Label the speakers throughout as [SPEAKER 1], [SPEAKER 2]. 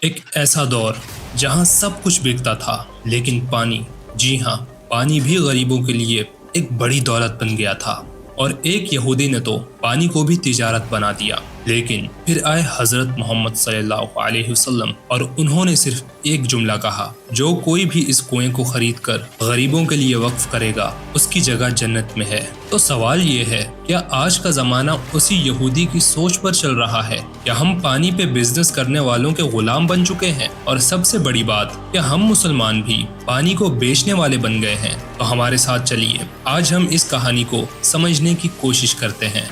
[SPEAKER 1] ایک ایسا دور جہاں سب کچھ بکتا تھا لیکن پانی، جی ہاں، پانی بھی غریبوں کے لیے ایک بڑی دولت بن گیا تھا۔ اور ایک یہودی نے تو پانی کو بھی تجارت بنا دیا۔ لیکن پھر آئے حضرت محمد صلی اللہ علیہ وسلم اور انہوں نے صرف ایک جملہ کہا، جو کوئی بھی اس کنویں کو خرید کر غریبوں کے لیے وقف کرے گا اس کی جگہ جنت میں ہے۔ تو سوال یہ ہے، کیا آج کا زمانہ اسی یہودی کی سوچ پر چل رہا ہے؟ کیا ہم پانی پہ بزنس کرنے والوں کے غلام بن چکے ہیں؟ اور سب سے بڑی بات، کیا ہم مسلمان بھی پانی کو بیچنے والے بن گئے ہیں؟ تو ہمارے ساتھ چلیے آج ہم اس کہانی کو سمجھنے کی کوشش کرتے ہیں۔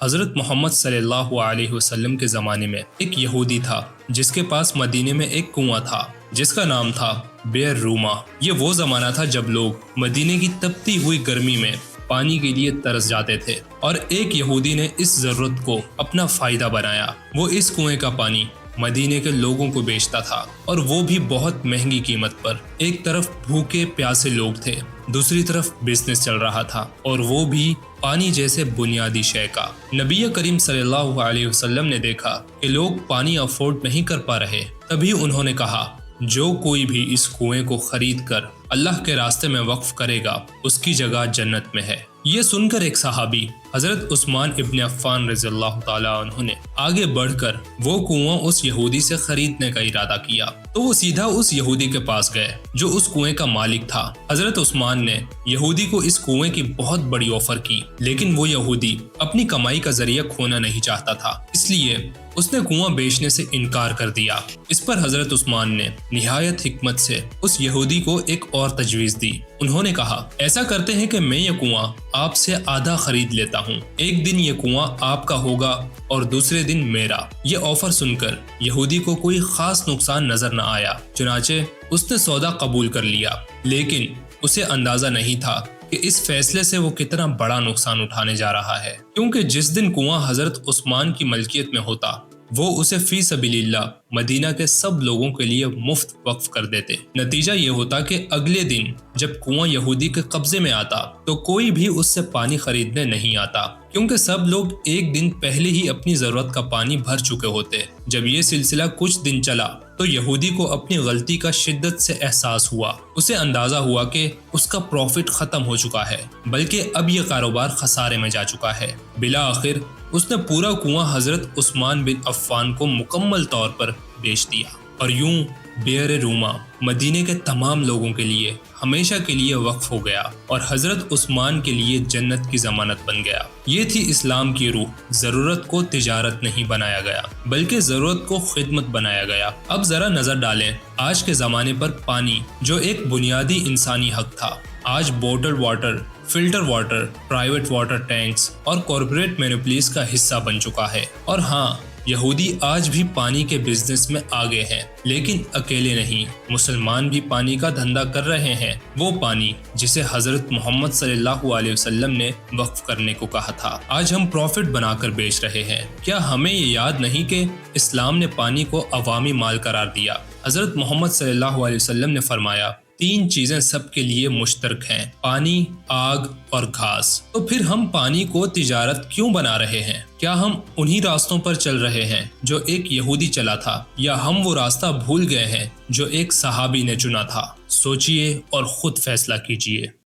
[SPEAKER 1] حضرت محمد صلی اللہ علیہ وسلم کے زمانے میں ایک یہودی تھا جس کے پاس مدینے میں ایک کنواں تھا جس کا نام تھا بئر روما۔ یہ وہ زمانہ تھا جب لوگ مدینے کی تپتی ہوئی گرمی میں پانی کے لیے ترس جاتے تھے، اور ایک یہودی نے اس ضرورت کو اپنا فائدہ بنایا۔ وہ اس کنویں کا پانی مدینے کے لوگوں کو بیچتا تھا، اور وہ بھی بہت مہنگی قیمت پر۔ ایک طرف بھوکے پیاسے لوگ تھے، دوسری طرف بزنس چل رہا تھا، اور وہ بھی پانی جیسے بنیادی شے کا۔ نبی کریم صلی اللہ علیہ وسلم نے دیکھا کہ لوگ پانی افورڈ نہیں کر پا رہے، تبھی انہوں نے کہا، جو کوئی بھی اس کنویں کو خرید کر اللہ کے راستے میں وقف کرے گا اس کی جگہ جنت میں ہے۔ یہ سن کر ایک صحابی حضرت عثمان ابن عفان رضی اللہ تعالیٰ عنہ نے آگے بڑھ کر وہ کنواں اس یہودی سے خریدنے کا ارادہ کیا۔ تو وہ سیدھا اس یہودی کے پاس گئے جو اس کنویں کا مالک تھا۔ حضرت عثمان نے یہودی کو اس کنویں کی بہت بڑی آفر کی، لیکن وہ یہودی اپنی کمائی کا ذریعہ کھونا نہیں چاہتا تھا، اس لیے اس نے کنواں بیچنے سے انکار کر دیا۔ اس پر حضرت عثمان نے نہایت حکمت سے اس یہودی کو ایک اور تجویز دی۔ انہوں نے کہا، ایسا کرتے ہیں کہ میں یہ کنواں آپ سے آدھا خرید لیتا ہوں، ایک دن یہ کنواں آپ کا ہوگا اور دوسرے دن میرا۔ یہ آفر سن کر یہودی کو کوئی خاص نقصان نظر نہ آیا، چنانچہ اس نے سودا قبول کر لیا۔ لیکن اسے اندازہ نہیں تھا کہ اس فیصلے سے وہ کتنا بڑا نقصان اٹھانے جا رہا ہے، کیونکہ جس دن کنواں حضرت عثمان کی ملکیت میں ہوتا وہ اسے فی سبیل اللہ مدینہ کے سب لوگوں کے لیے مفت وقف کر دیتے۔ نتیجہ یہ ہوتا کہ اگلے دن جب کنواں یہودی کے قبضے میں آتا تو کوئی بھی اس سے پانی خریدنے نہیں آتا، کیونکہ سب لوگ ایک دن پہلے ہی اپنی ضرورت کا پانی بھر چکے ہوتے۔ جب یہ سلسلہ کچھ دن چلا تو یہودی کو اپنی غلطی کا شدت سے احساس ہوا۔ اسے اندازہ ہوا کہ اس کا پروفٹ ختم ہو چکا ہے، بلکہ اب یہ کاروبار خسارے میں جا چکا ہے۔ بالآخر اس نے پورا کنواں حضرت عثمان بن عفان کو مکمل طور پر بیچ دیا، اور یوں بئر روما مدینے کے تمام لوگوں کے لیے ہمیشہ کے لیے وقف ہو گیا، اور حضرت عثمان کے لیے جنت کی ضمانت بن گیا۔ یہ تھی اسلام کی روح۔ ضرورت کو تجارت نہیں بنایا گیا، بلکہ ضرورت کو خدمت بنایا گیا۔ اب ذرا نظر ڈالیں آج کے زمانے پر، پانی جو ایک بنیادی انسانی حق تھا، آج bottle water, filter water, private water tanks اور کارپوریٹ مینوپلیز کا حصہ بن چکا ہے۔ اور ہاں، یہودی آج بھی پانی کے بزنس میں آگے ہیں، لیکن اکیلے نہیں، مسلمان بھی پانی کا دھندا کر رہے ہیں۔ وہ پانی جسے حضرت محمد صلی اللہ علیہ وسلم نے وقف کرنے کو کہا تھا، آج ہم پروفٹ بنا کر بیچ رہے ہیں۔ کیا ہمیں یہ یاد نہیں کہ اسلام نے پانی کو عوامی مال قرار دیا؟ حضرت محمد صلی اللہ علیہ وسلم نے فرمایا، 3 چیزیں سب کے لیے مشترک ہیں، پانی، آگ اور گھاس۔ تو پھر ہم پانی کو تجارت کیوں بنا رہے ہیں؟ کیا ہم انہی راستوں پر چل رہے ہیں جو ایک یہودی چلا تھا، یا ہم وہ راستہ بھول گئے ہیں جو ایک صحابی نے چنا تھا؟ سوچئے اور خود فیصلہ کیجئے۔